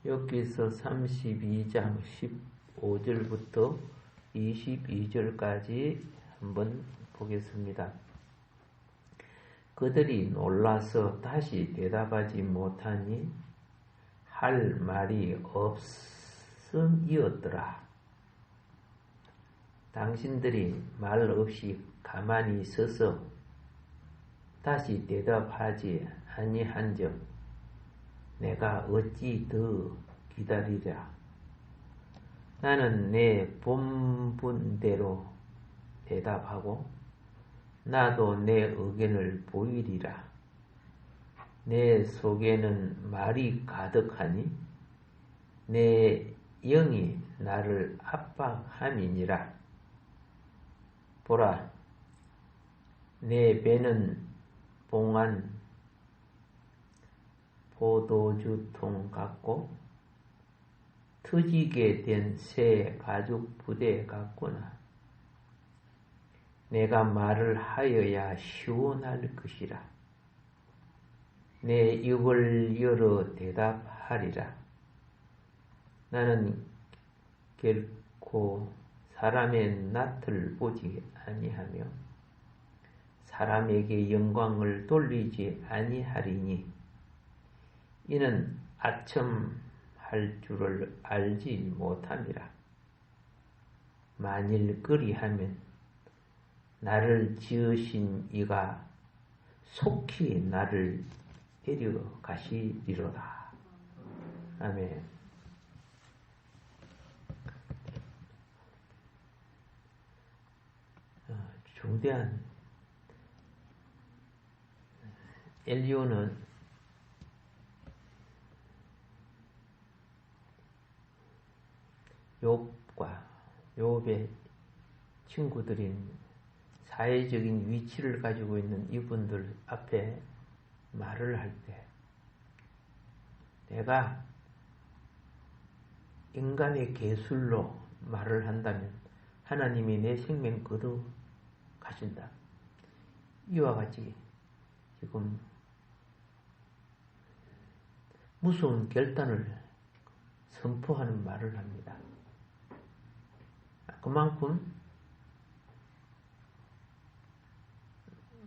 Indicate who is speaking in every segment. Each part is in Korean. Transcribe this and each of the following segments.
Speaker 1: 여기서 32장 15절부터 22절까지 한번 보겠습니다. 그들이 놀라서 다시 대답하지 못하니 할 말이 없음이었더라. 당신들이 말 없이 가만히 있어서 다시 대답하지 아니한즉 내가 어찌 더 기다리랴. 나는 내 본분대로 대답하고 나도 내 의견을 보이리라. 내 속에는 말이 가득하니 내 영이 나를 압박함이니라. 보라, 내 배는 봉한 포도주통 같고 트지게 된 새 가죽 부대 같구나. 내가 말을 하여야 시원할 것이라. 내 입을 열어 대답하리라. 나는 결코 사람의 낯을 보지 아니하며 사람에게 영광을 돌리지 아니하리니 이는 아첨할 줄을 알지 못함이라. 만일 그리하면 나를 지으신 이가 속히 나를 데려가시리로다. 아멘. 중대한 엘리오는 욥과 욥의 친구들인 사회적인 위치를 가지고 있는 이분들 앞에 말을 할 때 내가 인간의 계술로 말을 한다면 하나님이 내 생명 거둬 가신다. 이와 같이 지금 무서운 결단을 선포하는 말을 합니다. 그만큼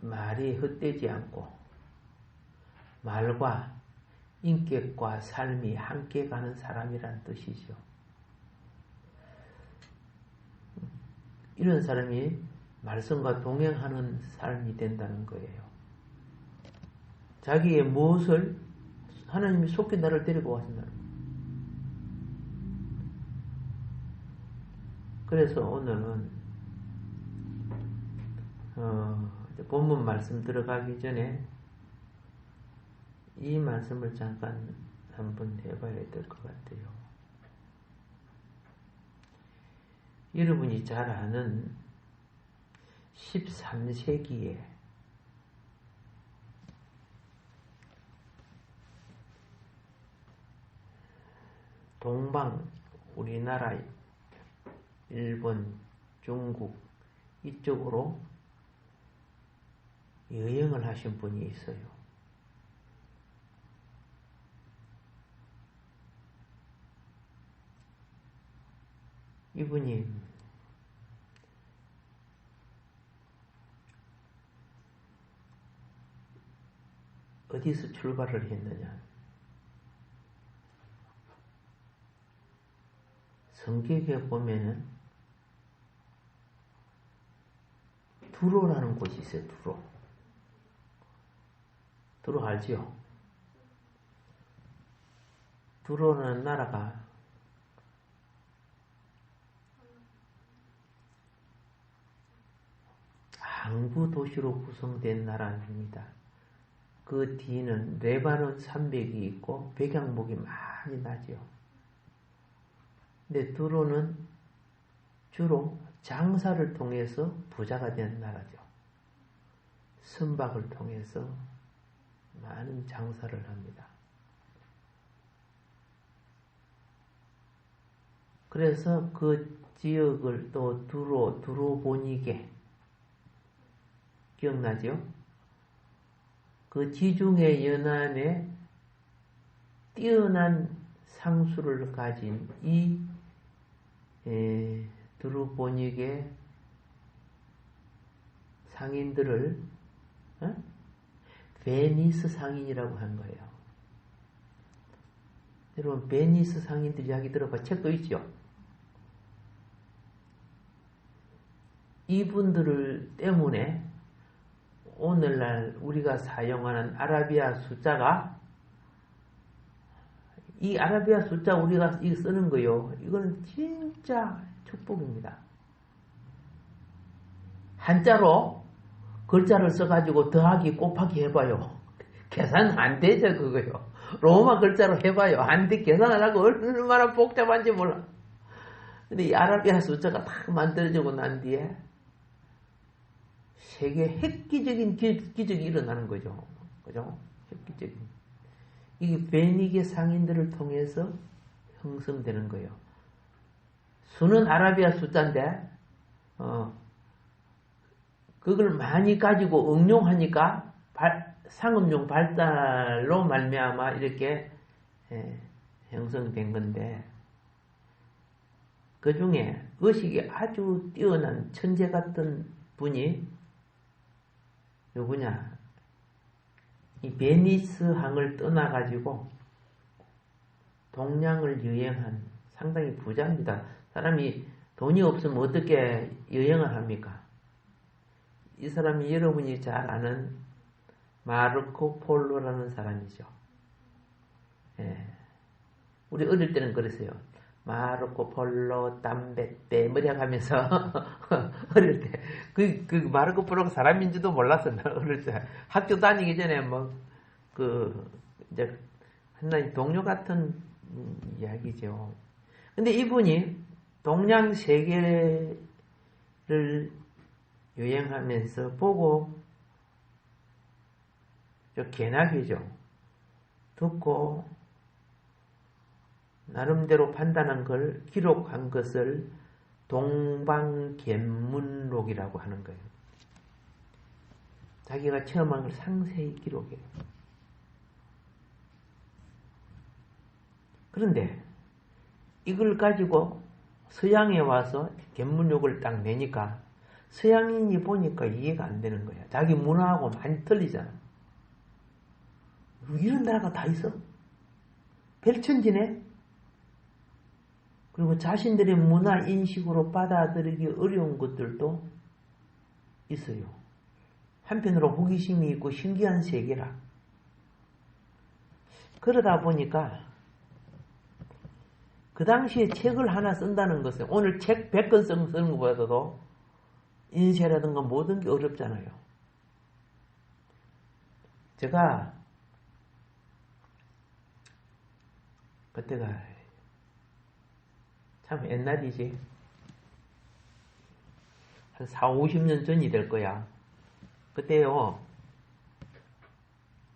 Speaker 1: 말이 헛되지 않고 말과 인격과 삶이 함께 가는 사람이란 뜻이죠. 이런 사람이 말씀과 동행하는 삶이 된다는 거예요. 자기의 무엇을 하나님이 속히 나를 데리고 가신다는 거예요. 그래서 오늘은 본문 말씀 들어가기 전에 이 말씀을 잠깐 한번 해봐야 될 것 같아요. 여러분이 잘 아는 13세기에 동방, 우리나라, 일본, 중국 이쪽으로 여행을 하신 분이 있어요. 이분이 어디서 출발을 했느냐? 성경에 보면은 두로라는 곳이 있어요. 두로 알지요? 두로라는 나라가 항구 도시로 구성된 나라입니다. 그 뒤는 레바논 산맥이 있고 백양목이 많이 나죠. 근데 두로는 주로 장사를 통해서 부자가 된 나라죠. 선박을 통해서 많은 장사를 합니다. 그래서 그 지역을 또 두로보니게 기억나죠? 그 지중해 연안에 뛰어난 상수를 가진 이 드루보닉의 상인들을 베니스 상인이라고 한 거예요. 여러분 베니스 상인들 이야기 들어봐. 책도 있죠. 이분들 때문에 오늘날 우리가 사용하는 아라비아 숫자가 이 아라비아 숫자 우리가 쓰는 거요. 이거는 진짜 축복입니다. 한자로 글자를 써가지고 더하기 곱하기 해봐요. 계산 안 되죠 그거요. 로마 글자로 해봐요. 안 돼. 계산하라고 얼마나 복잡한지 몰라. 근데 이 아라비아 숫자가 딱 만들어지고 난 뒤에 세계 획기적인 기적이 일어나는 거죠. 그죠? 획기적인. 이게 베닉의 상인들을 통해서 형성되는 거예요. 수는 아라비아 숫자인데, 그걸 많이 가지고 응용하니까 상업용 발달로 말미암아 이렇게 형성된 건데, 그 중에 의식이 아주 뛰어난 천재 같은 분이 누구냐? 이 베니스 항을 떠나가지고 동양을 여행한 상당히 부자입니다. 사람이 돈이 없으면 어떻게 여행을 합니까? 이 사람이 여러분이 잘 아는 마르코 폴로라는 사람이죠. 예. 우리 어릴 때는 그랬어요. 마르코 폴로 담베떼 뭐냐 하면서 어릴 때 그 마르코 폴로가 사람인지도 몰랐어. 어릴 때 학교 다니기 전에 뭐 이제 하나의 동료 같은 이야기죠. 근데 이분이 동양 세계를 여행하면서 보고 저 개나기죠. 듣고 나름대로 판단한 걸 기록한 것을 동방견문록이라고 하는 거예요. 자기가 체험한 걸 상세히 기록해요. 그런데 이걸 가지고 서양에 와서 견문록을 딱 내니까 서양인이 보니까 이해가 안 되는 거야. 자기 문화하고 많이 틀리잖아. 이런 나라가 다 있어? 별천지네? 그리고 자신들의 문화 인식으로 받아들이기 어려운 것들도 있어요. 한편으로 호기심이 있고 신기한 세계라. 그러다 보니까 그 당시에 책을 하나 쓴다는 것은 오늘 책 100권 쓰는 것보다도 인쇄라든가 모든 게 어렵잖아요. 제가 그때가 참 옛날이지. 한 40-50년 전이 될 거야. 그때요.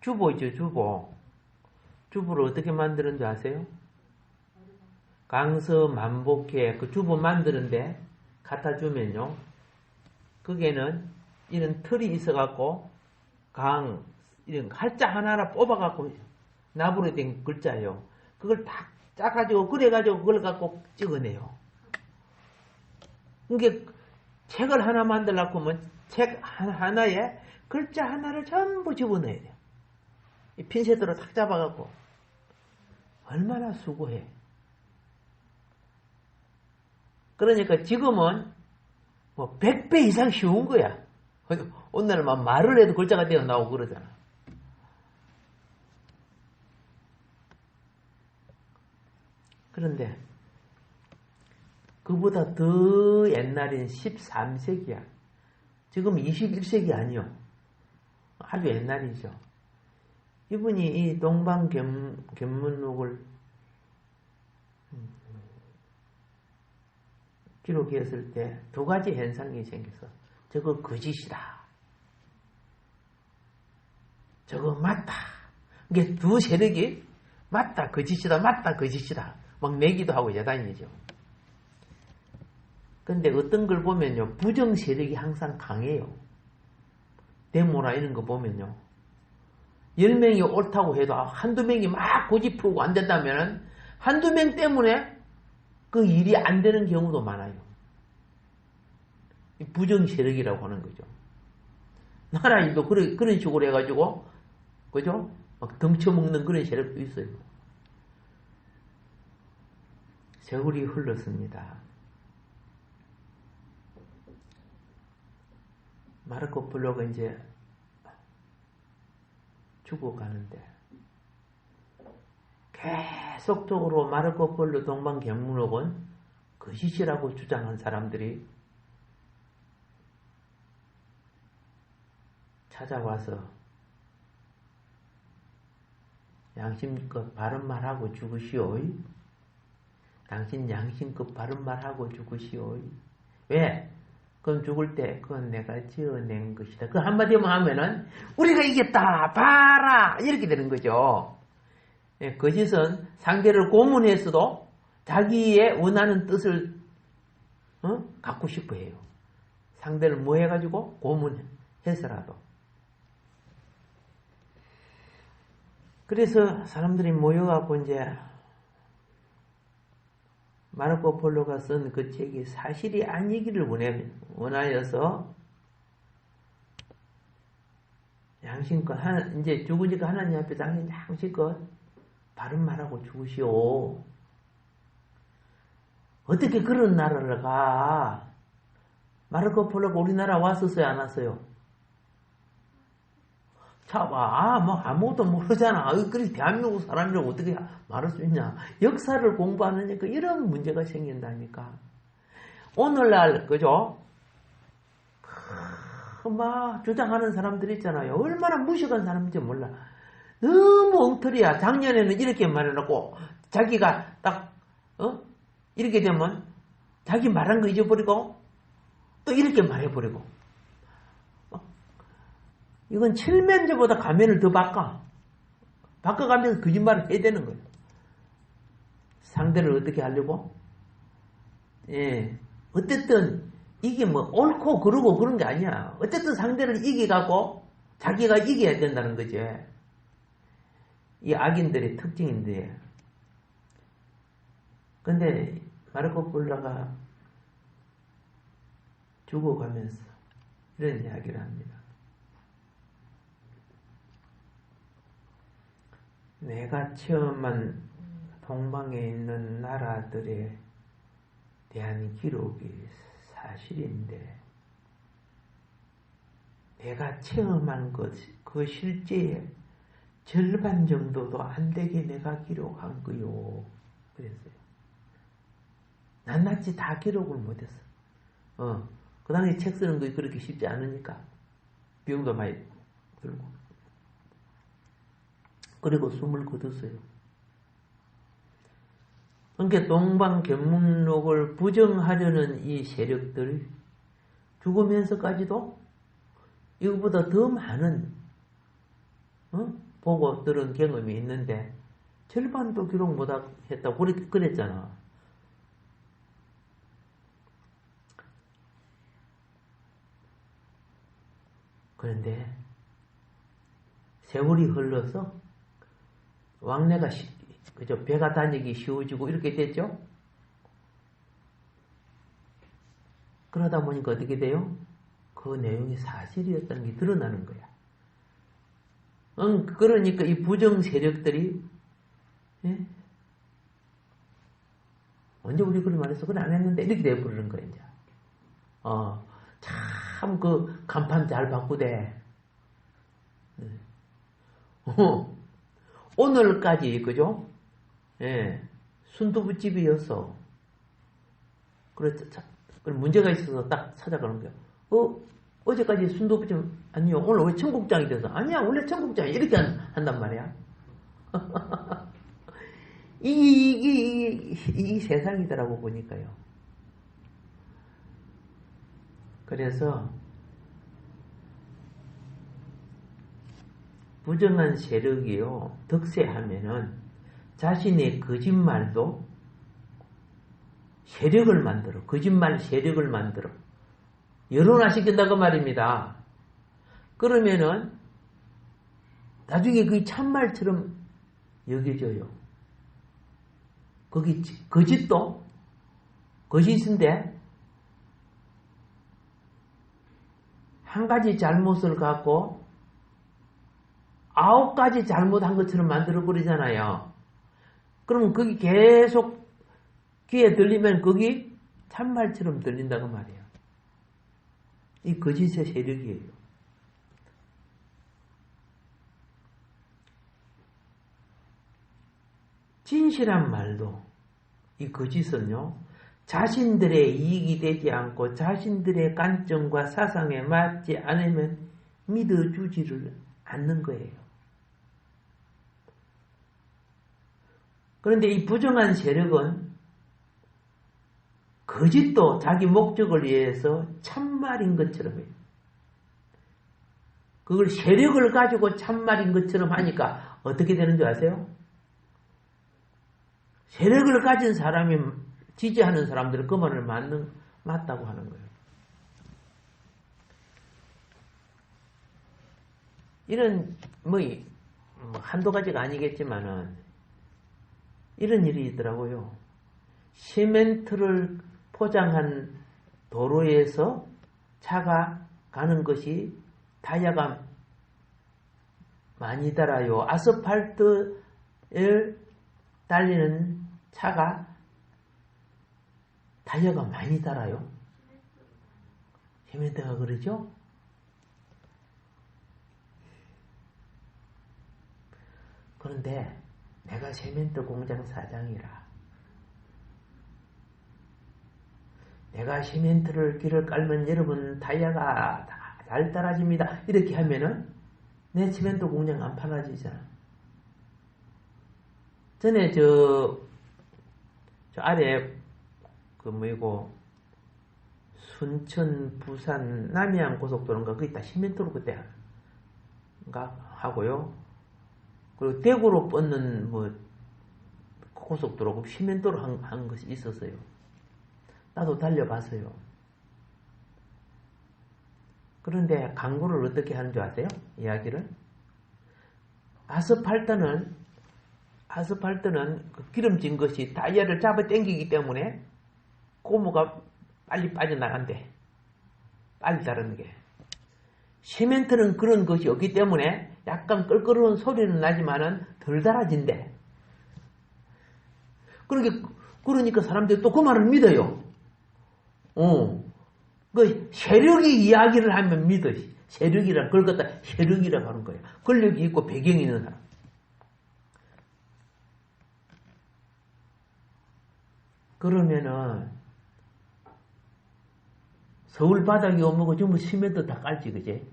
Speaker 1: 주보 있죠, 주보. 주보를 어떻게 만드는 줄 아세요? 강서 만복해 그 주보 만드는데 갖다 주면요. 거기에는 이런 틀이 있어갖고 이런 활자 하나하나 뽑아갖고 나부로 된 글자예요. 그걸 딱 짜가지고 그래가지고 그걸 갖고 찍어내요. 이게 책을 하나 만들려고 하면 책 하나에 글자 하나를 전부 집어넣어야 돼요. 이 핀셋으로 탁 잡아갖고 얼마나 수고해. 그러니까 지금은 뭐 100배 이상 쉬운 거야. 오늘은 막 말을 해도 글자가 되어 나오고 그러잖아. 그런데 그보다 더 옛날인 13세기야. 지금 21세기 아니요. 아주 옛날이죠. 이분이 이 동방견문록을 기록했을 때 두 가지 현상이 생겨서 저거 거짓이다. 저거 맞다. 이게 두 세력이 맞다, 거짓이다, 맞다, 거짓이다. 막 내기도 하고 여단이죠. 근데 어떤 걸 보면요. 부정 세력이 항상 강해요. 데모나 이런 거 보면요. 10명이 옳다고 해도 한두 명이 막 고집부리고 안 된다면 한두 명 때문에 그 일이 안 되는 경우도 많아요. 부정 세력이라고 하는 거죠. 나라 일도 그런 식으로 해가지고, 그죠? 막 덩쳐먹는 그런 세력도 있어요. 세월이 흘렀습니다. 마르코 폴로가 이제 죽어가는데, 계속적으로 마르코 폴로 동방견문록은 거짓이라고 주장한 사람들이 찾아와서 양심껏 바른 말하고 죽으시오. 당신 양심껏 바른 말하고 죽으시오. 왜? 그럼 죽을 때 그건 내가 지어낸 것이다. 그 한마디만 하면은 우리가 이겼다. 봐라. 이렇게 되는 거죠. 예, 거짓은 상대를 고문했어도 자기의 원하는 뜻을 갖고 싶어 해요. 상대를 뭐 해가지고? 고문해서라도. 그래서 사람들이 모여갖고 이제 마르코 폴로가 쓴 그 책이 사실이 아니기를 원하여서 양심껏 이제 죽으니까 하나님 앞에 당신 양심껏 바른 말하고 죽으시오. 어떻게 그런 나라를 가? 마르코 폴로가 우리나라 왔었어요, 안 왔어요? 자, 뭐 아무것도 모르잖아. 그래 대한민국 사람이라고 어떻게 말할 수 있냐? 역사를 공부하느니까 이런 문제가 생긴다니까. 오늘날 그죠? 막 주장하는 사람들 있잖아요. 얼마나 무식한 사람인지 몰라. 너무 엉터리야. 작년에는 이렇게 말해놓고 자기가 딱 이렇게 되면 자기 말한 거 잊어버리고 또 이렇게 말해버리고. 이건 칠면조보다 가면을 더 바꿔가면서 거짓말을 해야 되는 거예요. 상대를 어떻게 하려고? 예. 어쨌든 이게 뭐 옳고 그르고 그런 게 아니야. 어쨌든 상대를 이겨가고 자기가 이겨야 된다는 거지. 이 악인들의 특징인데. 근데 마르코 폴로가 죽어가면서 이런 이야기를 합니다. 내가 체험한 동방에 있는 나라들에 대한 기록이 사실인데 내가 체험한 그 실제의 절반 정도도 안 되게 내가 기록한 거요. 그랬어요. 낱낱이 다 기록을 못했어. 그 당시에 책 쓰는 거 그렇게 쉽지 않으니까 비용도 많이 들고. 그리고 숨을 거뒀어요. 그러니까 동방견문록을 부정하려는 이 세력들이 죽으면서까지도 이거보다 더 많은 보고 들은 경험이 있는데 절반도 기록 못했다고 그랬잖아. 그런데 세월이 흘러서 왕래가 그죠? 배가 다니기 쉬워지고 이렇게 됐죠? 그러다 보니까 어떻게 돼요? 그 내용이 사실이었다는 게 드러나는 거야. 그러니까 이 부정 세력들이 예? 언제 우리 그런 말했어? 그래 안 했는데 이렇게 돼버리는 거야 이제. 참 그 간판 잘 바꾸대. 오늘까지 그죠? 예, 순두부집이었어. 그래서 문제가 있어서 딱 찾아가는 거야. 어제까지 순두부집 아니요. 오늘 왜 청국장이 돼서? 아니야 원래 청국장이 이렇게 한단 말이야. 이 세상이더라고 보니까요. 그래서 부정한 세력이요 득세하면은 자신의 거짓말도 세력을 만들어. 거짓말 세력을 만들어. 여론화시킨다고 말입니다. 그러면은 나중에 그게 참말처럼 여겨져요. 거기 거짓도 거짓인데 한 가지 잘못을 갖고 9가지 잘못한 것처럼 만들어버리잖아요. 그러면 거기 계속 귀에 들리면 거기 참말처럼 들린다고 말이에요. 이 거짓의 세력이에요. 진실한 말도 이 거짓은요. 자신들의 이익이 되지 않고 자신들의 관점과 사상에 맞지 않으면 믿어주지를 않는 거예요. 그런데 이 부정한 세력은 거짓도 자기 목적을 위해서 참말인 것처럼 해요. 그걸 세력을 가지고 참말인 것처럼 하니까 어떻게 되는 줄 아세요? 세력을 가진 사람이 지지하는 사람들은 그 말을 맞다고 하는 거예요. 이런 한두 가지가 아니겠지만은 이런 일이 있더라고요. 시멘트를 포장한 도로에서 차가 가는 것이 타이어가 많이 달아요. 아스팔트를 달리는 차가 타이어가 많이 달아요. 시멘트가 그러죠? 그런데 내가 시멘트 공장 사장이라 내가 시멘트를 길을 깔면 여러분 타이어가 다 잘 달아집니다. 이렇게 하면은 내 시멘트 공장 안 팔아지잖아. 전에 저 아래 순천, 부산, 남해안 고속도로인가 거기 다 시멘트로 그때 하고요. 그리고 대구로 뻗는 고속도로 시멘트로 한 것이 있었어요. 나도 달려봤어요. 그런데 광고를 어떻게 하는 줄 아세요? 이야기를? 아스팔트는 그 기름진 것이 타이어를 잡아 당기기 때문에 고무가 빨리 빠져나간대. 빨리 자르는 게. 시멘트는 그런 것이 없기 때문에 약간 껄끄러운 소리는 나지만은 덜 달아진대. 그러니까 사람들이 또 그 말을 믿어요. 그 세력이 이야기를 하면 믿어. 세력이란 그걸 갖다 세력이라고 하는 거예요. 권력이 있고 배경이 있는 사람. 그러면은 서울 바닥이 오면 전부 시멘트 다 깔지, 그지?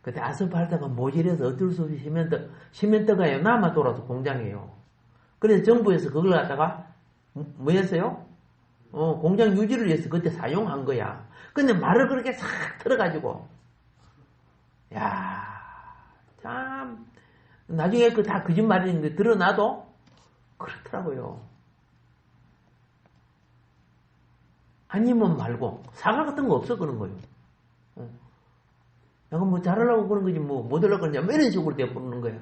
Speaker 1: 근데 아스팔트가 모질해서 어쩔 수 없이 시멘트가요, 남아 돌아서 공장이에요. 그래서 정부에서 그걸 갖다가, 뭐 했어요? 공장 유지를 위해서 그때 사용한 거야. 근데 말을 그렇게 싹 틀어가지고, 참, 나중에 그 다 거짓말인데 드러나도 그렇더라고요. 아니면 말고, 사과 같은 거 없어, 그런 거예요. 내가 잘하려고 그런 거지, 못 하려고 그러냐, 이런 식으로 되어버리는 거야.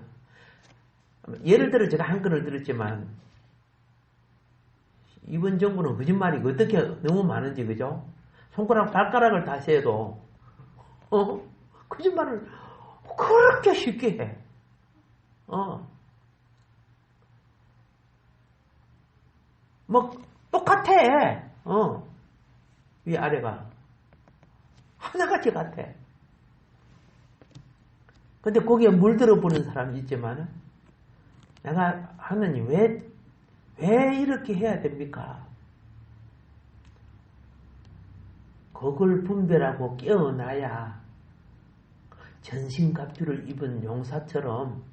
Speaker 1: 예를 들어 제가 한 건을 들었지만, 이번 정부는 거짓말이 어떻게 너무 많은지, 그죠? 손가락, 발가락을 다 세도, 거짓말을 그렇게 쉽게 해. 똑같아. 위아래가. 하나같이 같아. 근데 거기에 물들어 보는 사람이 있지만은, 내가 하느님, 왜 이렇게 해야 됩니까? 그걸 분별하고 깨어나야 전신갑주를 입은 용사처럼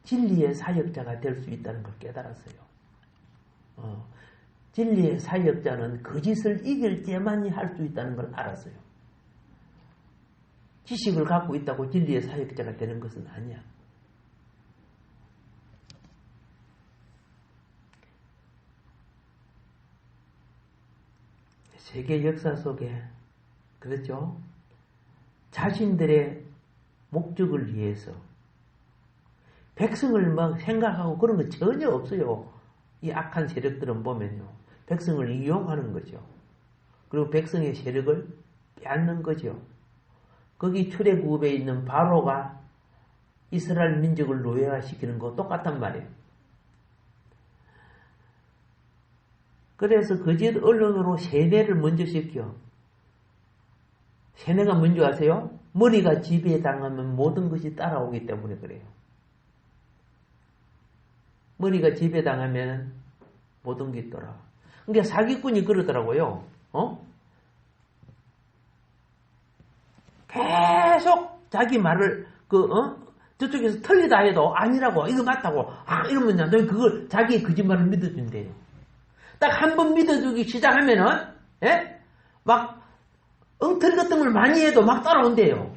Speaker 1: 진리의 사역자가 될 수 있다는 걸 깨달았어요. 진리의 사역자는 거짓을 이길 때만이 할 수 있다는 걸 알았어요. 지식을 갖고 있다고 진리의 사역자가 되는 것은 아니야. 세계 역사 속에 그렇죠? 자신들의 목적을 위해서 백성을 막 생각하고 그런 거 전혀 없어요. 이 악한 세력들은 보면요. 백성을 이용하는 거죠. 그리고 백성의 세력을 빼앗는 거죠. 거기 출애굽에 있는 바로가 이스라엘 민족을 노예화시키는 거 똑같단 말이에요. 그래서 거짓 언론으로 세뇌를 먼저 시켜. 세뇌가 뭔지 아세요? 머리가 지배당하면 모든 것이 따라오기 때문에 그래요. 머리가 지배당하면 모든 게 있더라. 그러니까 사기꾼이 그러더라고요. 계속 자기 말을 저쪽에서 틀리다 해도 아니라고 이거 맞다고 이러면 너 그걸 자기의 거짓말을 믿어준대요. 딱 한 번 믿어주기 시작하면은 막 엉터리 같은 걸 많이 해도 막 따라온대요.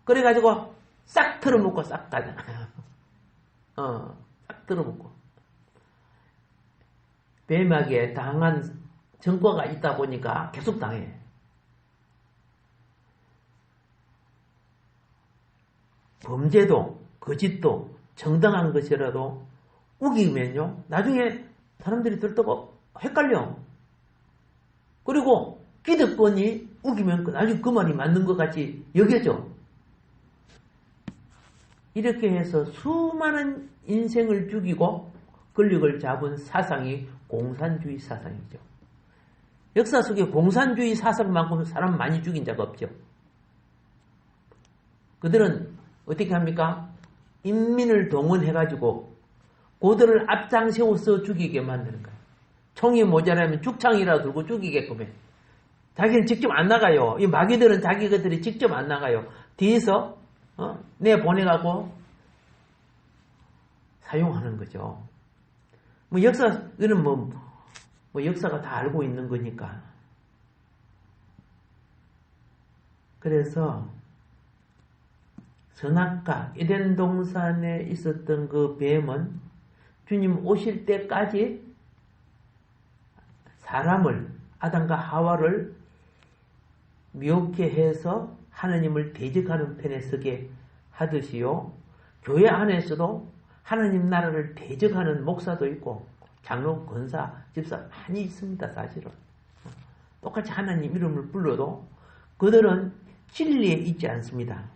Speaker 1: 그래가지고 싹 털어먹고 싹 가잖아요. 싹 털어먹고. 뱀에게 당한 전과가 있다 보니까 계속 당해. 범죄도 거짓도 정당한 것이라도 우기면요. 나중에 사람들이 들떠가 헷갈려. 그리고 기득권이 우기면 나중에 그 말이 맞는 것 같이 여겨져. 이렇게 해서 수많은 인생을 죽이고 권력을 잡은 사상이 공산주의 사상이죠. 역사 속에 공산주의 사상만큼 사람 많이 죽인 자가 없죠. 그들은 어떻게 합니까? 인민을 동원해가지고 고들을 앞장 세워서 죽이게 만드는 거예요. 총이 모자라면 죽창이라도 들고 죽이게끔 해. 자기는 직접 안 나가요. 이 마귀들은 자기들이 직접 안 나가요. 뒤에서 내보내가고 사용하는 거죠. 뭐 이거는 뭐 역사가 다 알고 있는 거니까. 그래서 선악과 에덴 동산에 있었던 그 뱀은 주님 오실 때까지 사람을 아담과 하와를 미혹해 해서 하나님을 대적하는 편에 서게 하듯이요. 교회 안에서도 하나님 나라를 대적하는 목사도 있고 장로, 권사, 집사 많이 있습니다. 사실은. 똑같이 하나님 이름을 불러도 그들은 진리에 있지 않습니다.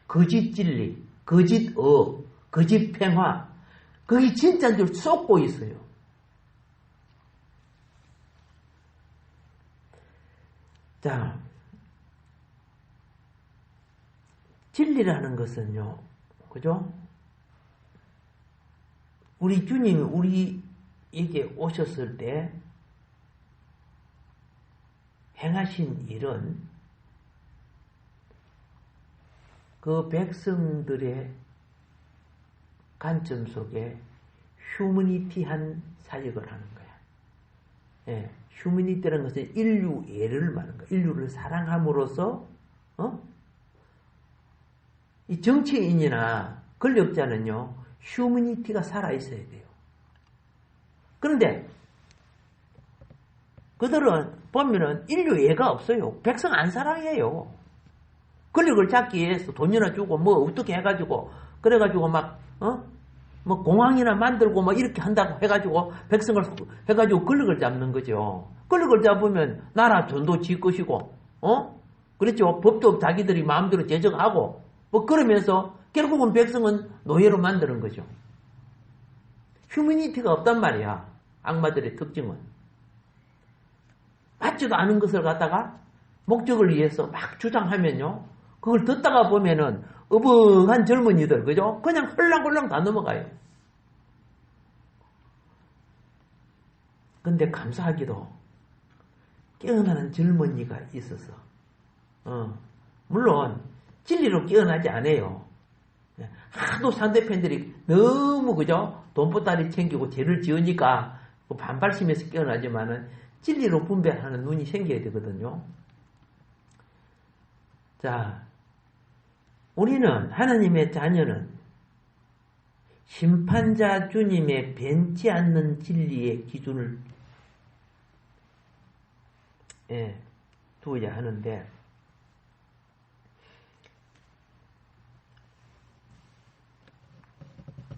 Speaker 1: 거짓 진리, 거짓 거짓 평화 그게 진짜인 줄 쏟고 있어요. 자, 진리라는 것은요, 그죠? 우리 주님이 우리에게 오셨을 때 행하신 일은 그 백성들의 관점 속에 휴머니티한 사역을 하는 거야. 예, 휴머니티라는 것은 인류애를 말하는 거야. 인류를 사랑함으로써 이 정치인이나 권력자는요 휴머니티가 살아있어야 돼요. 그런데 그들은 보면은 인류애가 없어요. 백성 안 사랑해요. 권력을 잡기 위해서 돈이나 주고 뭐 어떻게 해가지고 그래가지고 막 뭐 공항이나 만들고 뭐 이렇게 한다고 해가지고 백성을 해가지고 권력을 잡는 거죠. 권력을 잡으면 나라 전도 지 것이고 그렇죠. 법도 자기들이 마음대로 제정하고 뭐 그러면서 결국은 백성은 노예로 만드는 거죠. 휴머니티가 없단 말이야. 악마들의 특징은. 맞지도 않은 것을 갖다가 목적을 위해서 막 주장하면요. 그걸 듣다가 보면은 어벙한 젊은이들, 그죠? 그냥 헐렁헐렁 다 넘어가요. 근데 감사하기도 깨어나는 젊은이가 있어서, 물론 진리로 깨어나지 않아요. 하도 상대편들이 너무, 그죠? 돈보따리 챙기고 죄를 지으니까 반발심에서 깨어나지만은 진리로 분별하는 눈이 생겨야 되거든요. 자, 우리는 하나님의 자녀는 심판자 주님의 변치 않는 진리의 기준을 두어야 하는데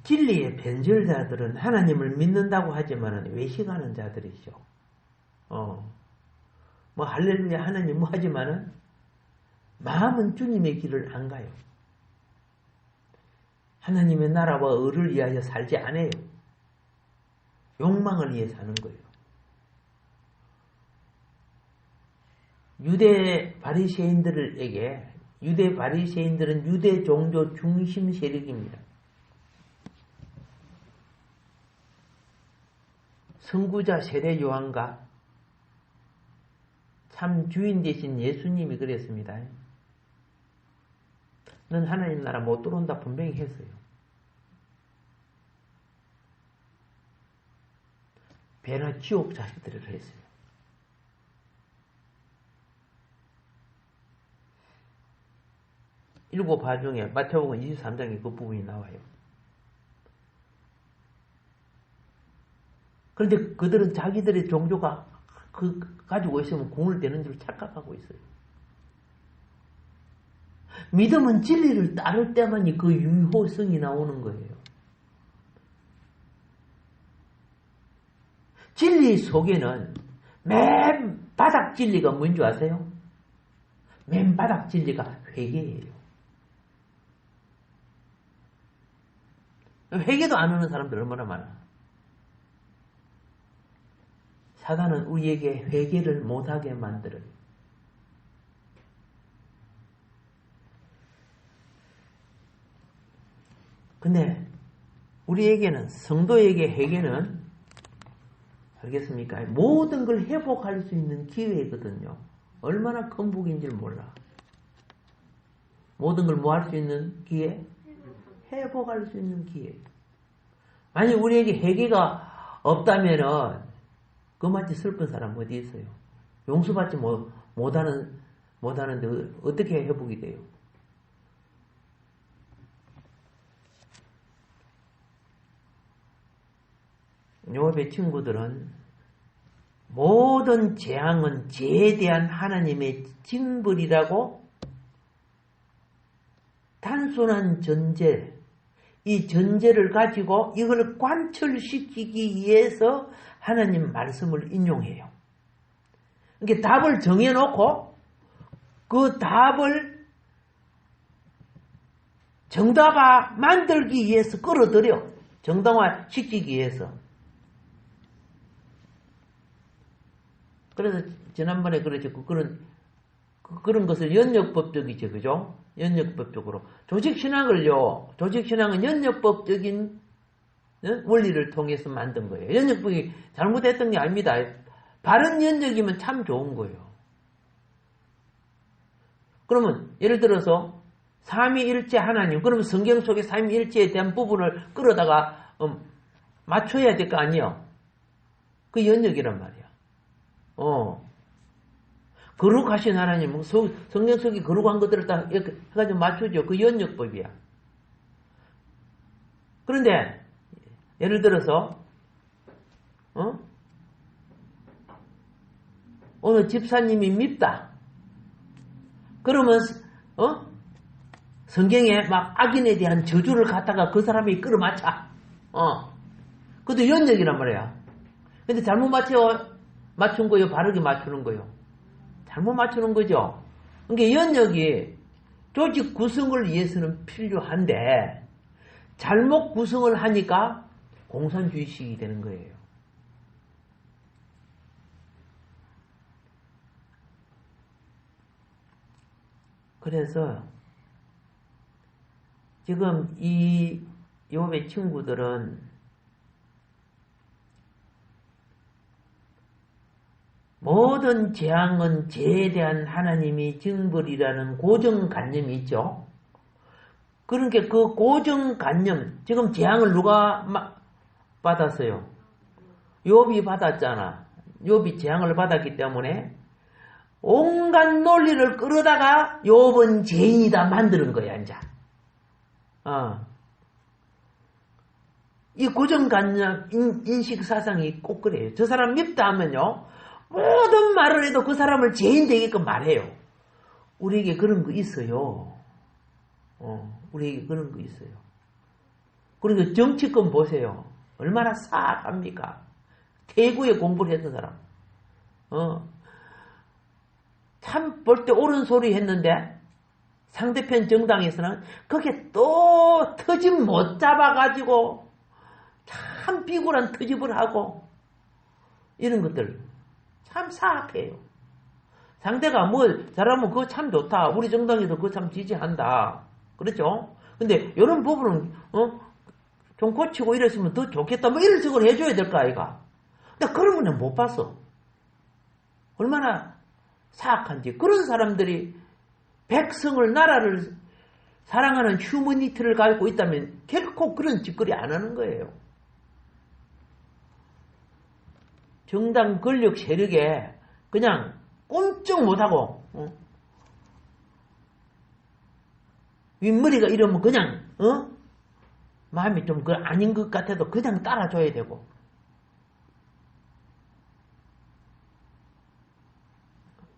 Speaker 1: 진리의 변절자들은 하나님을 믿는다고 하지만 외식하는 자들이죠. 뭐 할렐루야 하나님 뭐 하지만은 마음은 주님의 길을 안 가요. 하나님의 나라와 의를 위하여 살지 않아요. 욕망을 위해 사는 거예요. 유대 바리새인들에게 유대 바리새인들은 유대 종교 중심 세력입니다. 선구자 세례 요한과 참 주인 되신 예수님이 그랬습니다. 넌 하나님 나라 못 들어온다 분명히 했어요. 배나 지옥 자식들을 했어요. 일곱 화 중에 마태복음 23장에 그 부분이 나와요. 그런데 그들은 자기들의 종교가 가지고 있으면 공을 대는 줄 착각하고 있어요. 믿음은 진리를 따를 때만이 그 유효성이 나오는 거예요. 진리 속에는 맨 바닥 진리가 뭔지 아세요? 맨 바닥 진리가 회개예요. 회개도 안 하는 사람들 얼마나 많아. 사단은 우리에게 회개를 못하게 만들어요. 근데 우리에게는 성도에게 회개는 알겠습니까? 모든 걸 회복할 수 있는 기회거든요. 얼마나 큰 복인지 몰라. 모든 걸 뭐 할 수 있는 기회? 회복할 수 있는 기회. 만약 우리에게 회개가 없다면은 그만치 슬픈 사람 어디 있어요? 용서받지 못하는데 어떻게 회복이 돼요? 요압의 친구들은 모든 재앙은 죄에 대한 하나님의 징벌이라고 단순한 전제, 이 전제를 가지고 이걸 관철시키기 위해서 하나님 말씀을 인용해요. 그러니까 답을 정해놓고 그 답을 정답화 만들기 위해서 끌어들여. 정당화 시키기 위해서. 그래서 지난번에 그랬죠. 그런 것을 연역법적이죠. 그죠? 연역법적으로. 조직신앙은 연역법적인 원리를 통해서 만든 거예요. 연역법이 잘못했던 게 아닙니다. 바른 연역이면 참 좋은 거예요. 그러면 예를 들어서 삼위일체 하나님, 그러면 성경 속에 삼위일체에 대한 부분을 끌어다가 맞춰야 될 거 아니에요. 그 연역이란 말이야. 거룩하신 하나님, 성경 속에 거룩한 것들을 다 이렇게 해가지고 맞추죠. 그 연역법이야. 그런데 예를 들어서 어느 집사님이 밉다. 그러면 성경에 막 악인에 대한 저주를 갖다가 그 사람이 끌어맞춰. 그것도 연역이란 말이야. 근데 잘못 맞춘 거요, 바르게 맞추는 거요. 잘못 맞추는 거죠. 그러니까 연역이 조직 구성을 위해서는 필요한데 잘못 구성을 하니까 공산주의식이 되는 거예요. 그래서 지금 이 욥의 친구들은 모든 재앙은 죄에 대한 하나님이 징벌이라는 고정관념이 있죠. 그러니까 그 고정관념, 지금 재앙을 누가 받았어요? 욥이 받았잖아. 욥이 재앙을 받았기 때문에 온갖 논리를 끌어다가 욥은 죄인이다 만드는 거야, 이제. 이 고정관념, 인식사상이 꼭 그래요. 저 사람 밉다 하면요, 모든 말을 해도 그 사람을 죄인 되게끔 말해요. 우리에게 그런 거 있어요. 우리에게 그런 거 있어요. 그리고 정치권 보세요. 얼마나 사악합니까? 대구에 공부를 했던 사람. 참 볼 때 옳은 소리 했는데 상대편 정당에서는 그게 또 터집 못 잡아가지고 참 비굴한 터집을 하고 이런 것들 참 사악해요. 상대가 뭘 잘하면 그거 참 좋다. 우리 정당에도 그거 참 지지한다. 그렇죠? 근데 이런 부분은 좀 고치고 이랬으면 더 좋겠다. 뭐 이런 식으로 해줘야 될 거 아이가. 근데 그런 거는 못 봤어. 얼마나 사악한지. 그런 사람들이 백성을 나라를 사랑하는 휴머니티를 가지고 있다면 결코 그런 짓거리 안 하는 거예요. 정당 권력 세력에 그냥 꼼짝 못하고 윗머리가 이러면 그냥 마음이 좀 아닌 것 같아도 그냥 따라줘야 되고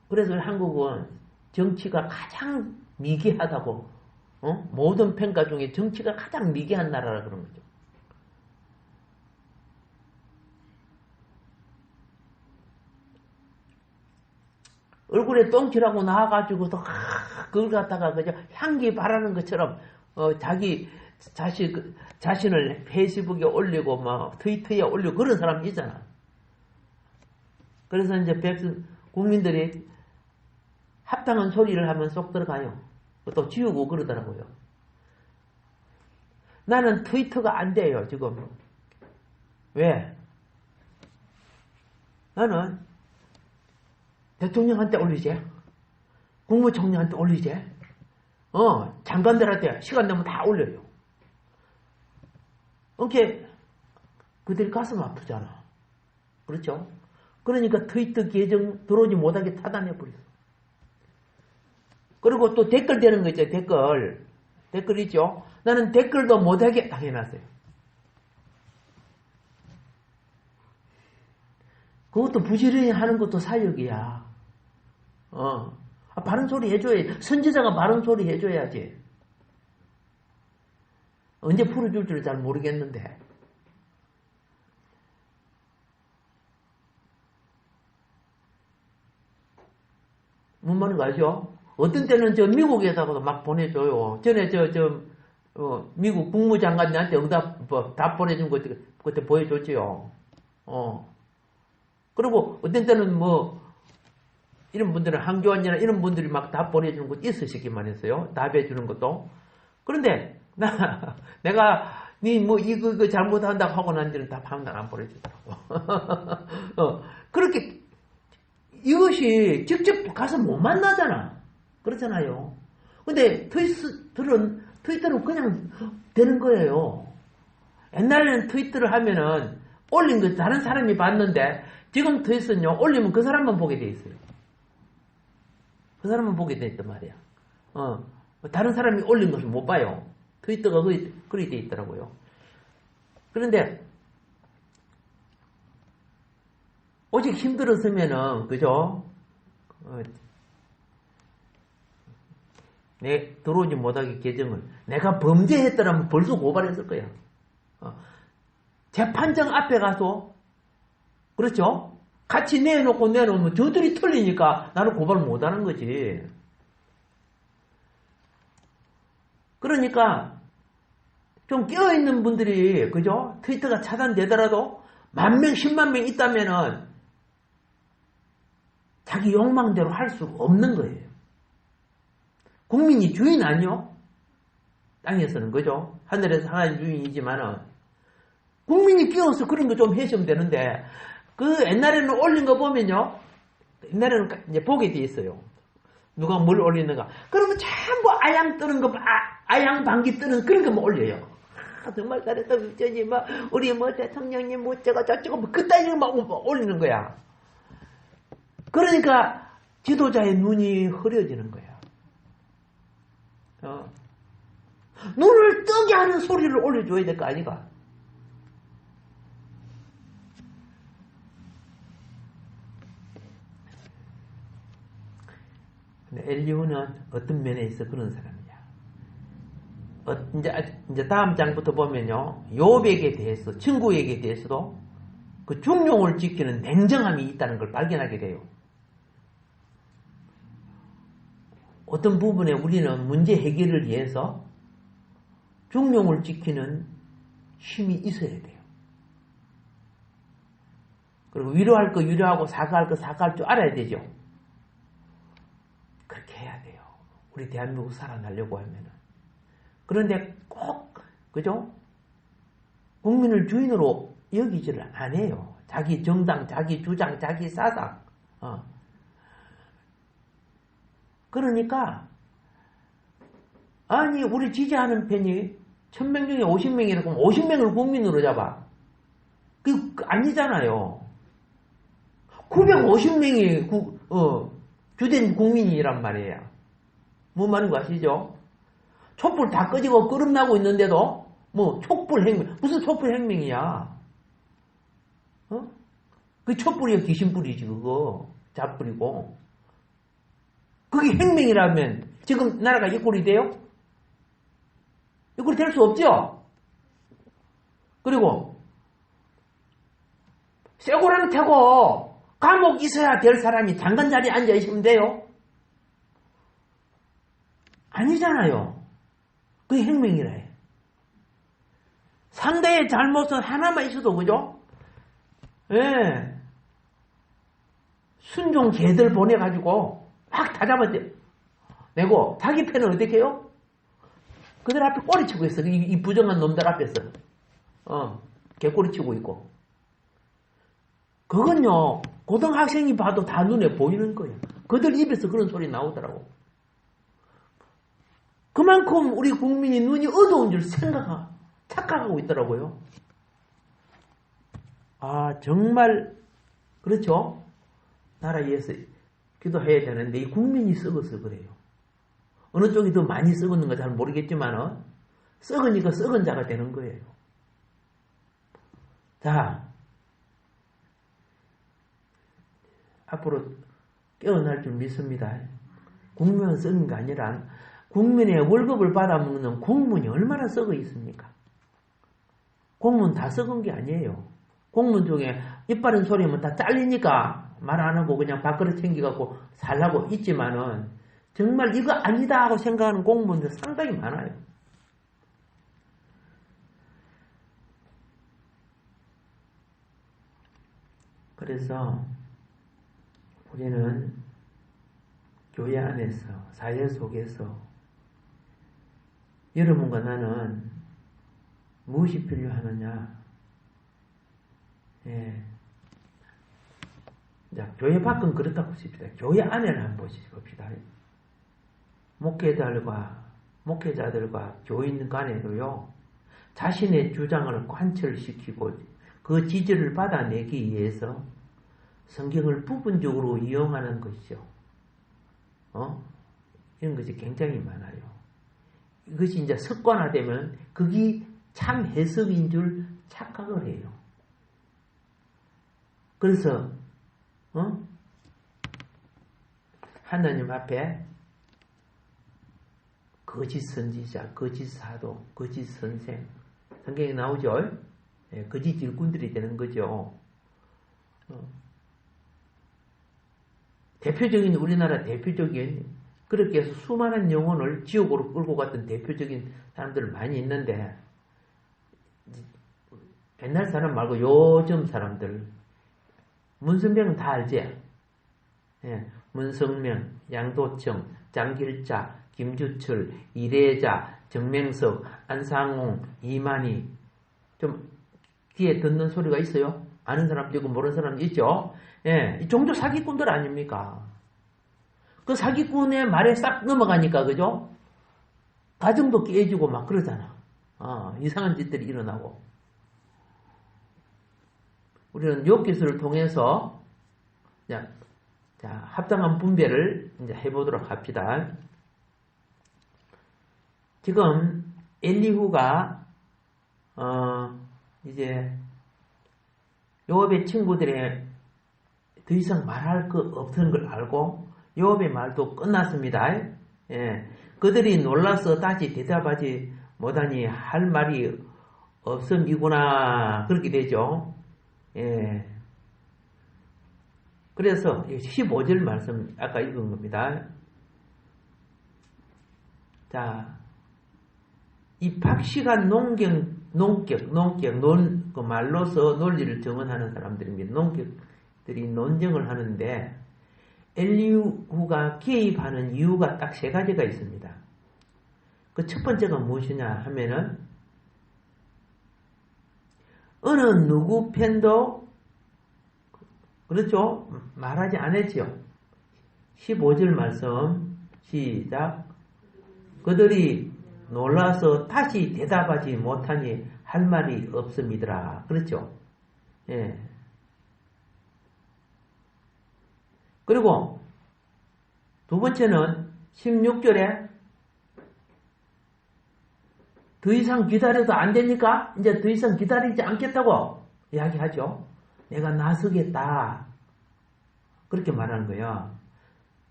Speaker 1: 그래서 한국은 정치가 가장 미개하다고 모든 평가 중에 정치가 가장 미개한 나라라 그런 거죠. 얼굴에 똥칠하고 나와가지고도 그걸 갖다가 그저 향기 바라는 것처럼 자기 자신을 페이스북에 올리고 막 트위터에 올리고 그런 사람 있잖아. 그래서 이제 국민들이 합당한 소리를 하면 쏙 들어가요. 또 지우고 그러더라고요. 나는 트위터가 안 돼요, 지금. 왜? 나는 대통령한테 올리지. 국무총리한테 올리지. 장관들한테 시간 되면 다 올려요. 이렇게 그들이 가슴 아프잖아. 그렇죠? 그러니까 트위터 계정 들어오지 못하게 차단해버렸어. 그리고 또 댓글 되는 거 있죠. 댓글 있죠. 나는 댓글도 못하게 딱 해놨어요. 그것도 부지런히 하는 것도 사역이야. 바른 소리 해줘야지. 선지자가 바른 소리 해줘야지. 언제 풀어줄 줄 잘 모르겠는데. 뭔 말인지 알죠? 어떤 때는 미국에다가도 막 보내줘요. 전에 미국 국무장관한테 응답 답 보내준 거 그때 보여줬지요. 그리고 어떤 때는 이런 분들은 한교안이나 이런 분들이 막 답 보내주는 것도 있으시기만 했어요. 답해주는 것도. 그런데 내가 이거 잘못한다고 하고 난 뒤는 답 한 번 안 보내주더라고. 그렇게 이것이 직접 가서 못 만나잖아. 그렇잖아요. 근데 트위터는 그냥 되는 거예요. 옛날에는 트위터를 하면은 올린 거 다른 사람이 봤는데 지금 트윗은요, 올리면 그 사람만 보게 돼 있어요. 그 사람만 보게 돼 있단 말이야. 다른 사람이 올린 것을 못 봐요. 트위터가 그리 돼 있더라고요. 그런데, 오직 힘들었으면은, 그죠? 들어오지 못하게 계정을, 내가 범죄했더라면 벌써 고발했을 거야. 재판장 앞에 가서, 그렇죠? 같이 내놓으면 저들이 틀리니까 나는 고발 못 하는 거지. 그러니까 좀 깨어있는 분들이, 그죠? 트위터가 차단되더라도 10,000명, 10만 명 있다면은 자기 욕망대로 할 수 없는 거예요. 국민이 주인 아니요? 땅에서는, 그죠? 하늘에서 하나님 주인이지만은 국민이 끼어서 그런 거 좀 해주면 되는데 그 옛날에는 올린 거 보면요. 옛날에는 이제 보게 돼 있어요. 누가 뭘 올리는가. 그러면 전부 아양 뜨는 거, 아양 방귀 뜨는 그런 거만 올려요. 정말 잘했다. 우리 대통령님 저쩌고 그따위 막 올리는 거야. 그러니까 지도자의 눈이 흐려지는 거야. 눈을 뜨게 하는 소리를 올려줘야 될 거 아니가. 근데 엘리후는 어떤 면에 있어 그런 사람이야. 이제 다음 장부터 보면요. 욥에게 대해서, 친구에게 대해서도 그 중용을 지키는 냉정함이 있다는 걸 발견하게 돼요. 어떤 부분에 우리는 문제 해결을 위해서 중용을 지키는 힘이 있어야 돼요. 그리고 위로할 거 위로하고 사과할 거 사과할 줄 알아야 되죠. 그렇게 해야 돼요. 우리 대한민국 살아나려고 하면은. 그런데 꼭, 그죠? 국민을 주인으로 여기지를 안 해요. 자기 정당, 자기 주장, 자기 사상. 그러니까, 아니, 우리 지지하는 편이 1000명 중에 50명이라고 하면 50명을 국민으로 잡아. 그 아니잖아요. 950명이 주된 국민이란 말이에요. 뭔 말인 거 아시죠? 촛불 다 꺼지고 끄름나고 있는데도 뭐 촛불 혁명, 무슨 촛불 혁명이야? 그 촛불이야 귀신불이지 그거. 잡불이고. 그게 혁명이라면 지금 나라가 이 꼴이 돼요? 이 꼴이 될 수 없죠? 그리고 쇠고랑 타고 감옥 있어야 될 사람이 장관 자리에 앉아 있으면 돼요? 아니잖아요. 그게 혁명이라 해. 상대의 잘못은 하나만 있어도, 그죠? 예. 순종 개들 보내가지고 막 다 잡아내고 자기 편은 어떻게 해요? 그들 앞에 꼬리치고 있어. 이 부정한 놈들 앞에서. 개꼬리치고 있고. 그건요, 고등학생이 봐도 다 눈에 보이는 거예요. 그들 입에서 그런 소리 나오더라고. 그만큼 우리 국민이 눈이 어두운 줄 착각하고 있더라고요. 아, 정말, 그렇죠? 나라 위해서 기도해야 되는데, 이 국민이 썩어서 그래요. 어느 쪽이 더 많이 썩었는가 잘 모르겠지만, 썩으니까 썩은 자가 되는 거예요. 자, 앞으로 깨어날 줄 믿습니다. 국민은 썩은 게 아니라, 국민의 월급을 받아먹는 공무원이 얼마나 썩어 있습니까? 공무원 다 썩은 게 아니에요. 공무원 중에 입 바른 소리 하면 다 잘리니까 말 안 하고 그냥 밥그릇 챙겨갖고 살라고 있지만은 정말 이거 아니다 하고 생각하는 공무원들 상당히 많아요. 그래서 우리는 교회 안에서, 사회 속에서 여러분과 나는 무엇이 필요하느냐? 예. 자, 교회 밖은 그렇다고 칩시다. 교회 안에를 한번 봅시다. 목회자들과 교인 간에도요, 자신의 주장을 관철시키고 그 지지를 받아내기 위해서 성경을 부분적으로 이용하는 것이죠. 이런 것이 굉장히 많아요. 이것이 이제 습관화되면 그게 참 해석인 줄 착각을 해요. 그래서 하나님 앞에 거짓 선지자, 거짓 사도, 거짓 선생 성경에 나오죠. 예, 거짓 일꾼들이 되는 거죠. 대표적인 우리나라 대표적인 그렇게 해서 수많은 영혼을 지옥으로 끌고 갔던 대표적인 사람들 많이 있는데 옛날 사람 말고 요즘 사람들 문선명은 다 알지? 예, 문성명, 양도청, 장길자, 김주철, 이래자, 정명석, 안상홍, 이만희 좀 귀에 듣는 소리가 있어요? 아는 사람도 있고 모르는 사람도 있죠? 예, 이 종교 사기꾼들 아닙니까? 그 사기꾼의 말에 싹 넘어가니까, 그죠? 가정도 깨지고 막 그러잖아. 이상한 짓들이 일어나고. 우리는 욥기서를 통해서, 자, 합당한 분배를 이제 해보도록 합시다. 지금, 엘리후가, 이제, 욥의 친구들의 더 이상 말할 거 없는 걸 알고, 욥의 말도 끝났습니다. 예. 그들이 놀라서 다시 대답하지 못하니 할 말이 없음이구나. 그렇게 되죠. 예. 그래서 15절 말씀 아까 읽은 겁니다. 자, 이 박씨가 그 말로서 논리를 정언하는 사람들입니다. 논격들이 논쟁을 하는데 엘리후가 개입하는 이유가 딱 세 가지가 있습니다. 그 첫 번째가 무엇이냐 하면은 어느 누구 편도 그렇죠? 말하지 않았죠. 15절 말씀 시작. 그들이 놀라서 다시 대답하지 못하니 할 말이 없음이더라. 그렇죠? 예. 그리고 두 번째는 16절에 더 이상 기다려도 안 됩니까? 이제 더 이상 기다리지 않겠다고 이야기하죠. 내가 나서겠다. 그렇게 말하는 거예요.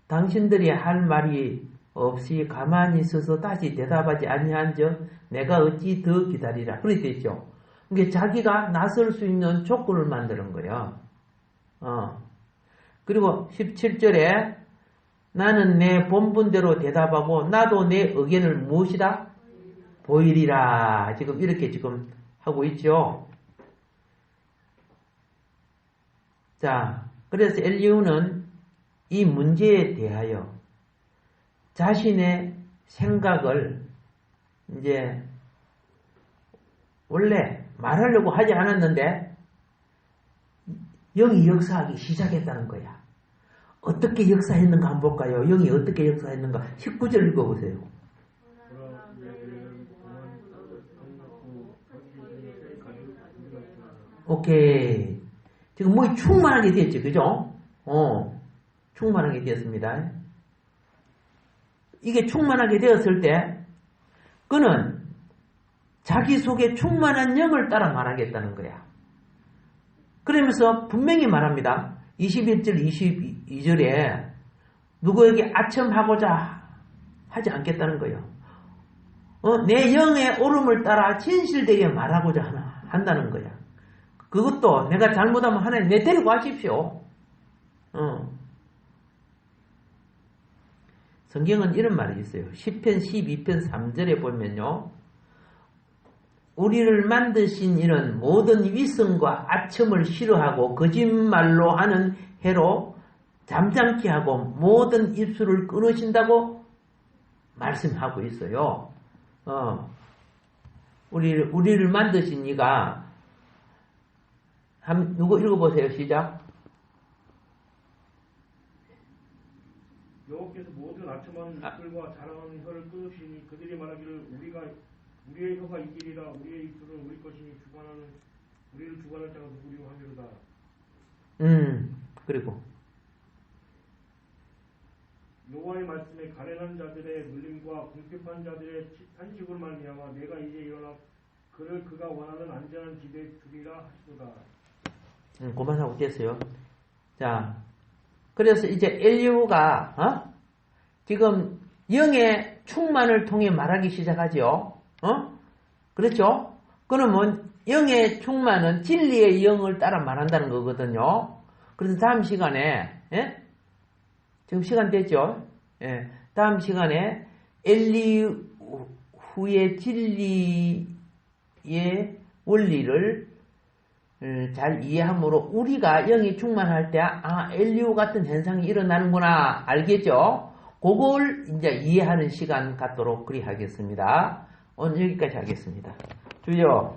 Speaker 1: 당신들이 할 말이 없이 가만히 있어서 다시 대답하지 아니한즉 내가 어찌 더 기다리라. 그렇게 됐죠. 그러니까 자기가 나설 수 있는 조건을 만드는 거예요. 그리고 17절에 나는 내 본분대로 대답하고 나도 내 의견을 무엇이다? 보이리라. 지금 이렇게 지금 하고 있죠. 자, 그래서 엘리후는 이 문제에 대하여 자신의 생각을 이제 원래 말하려고 하지 않았는데 영이 역사하기 시작했다는 거야. 어떻게 역사했는가 한번 볼까요? 영이 어떻게 역사했는가 19절 읽어보세요. 오케이. 지금 뭐 충만하게 됐죠. 그죠? 충만하게 되었습니다. 이게 충만하게 되었을 때 그는 자기 속에 충만한 영을 따라 말하겠다는 거야. 그러면서 분명히 말합니다. 21절 22절에 누구에게 아첨하고자 하지 않겠다는 거예요. 내 영의 오름을 따라 진실되게 말하고자 한다는 거야. 그것도 내가 잘못하면 하나님 내 데리고 하십시오. 성경은 이런 말이 있어요. 10편 12편 3절에 보면요. 우리를 만드신 이는 모든 위선과 아첨을 싫어하고 거짓말로 하는 해로 잠잠케 하고 모든 입술을 끊으신다고 말씀하고 있어요. 우리를 만드신 이가 누구 읽어보세요. 시작.
Speaker 2: 여호와께서 모든 아첨하는 입술과 자랑하는 혀를 끊으시니 그들이 말하기를 우리의 혀가 이기리라 우리의 입술은 우리 것이니 우리를 주관할 자가 누구리요 하미로다.
Speaker 1: 그리고
Speaker 2: 여호와의 말씀에 가련한 자들의 물림과 궁핍한 자들의 탄식으로 말미암아 내가 이제 일어나 그를 그가 원하는 안전한 집에 두리라 하시도다.
Speaker 1: 그만하고 됐어요. 자, 그래서 이제 엘리후가 지금 영의 충만을 통해 말하기 시작하죠. 그렇죠? 그러면 영의 충만은 진리의 영을 따라 말한다는 거거든요. 그래서 다음 시간에 지금 시간 됐죠? 다음 시간에 엘리후의 진리의 원리를 잘 이해함으로 우리가 영이 충만할 때 엘리후 같은 현상이 일어나는구나 알겠죠? 그걸 이제 이해하는 시간 갖도록 그리하겠습니다. 오늘 여기까지 하겠습니다. 주여.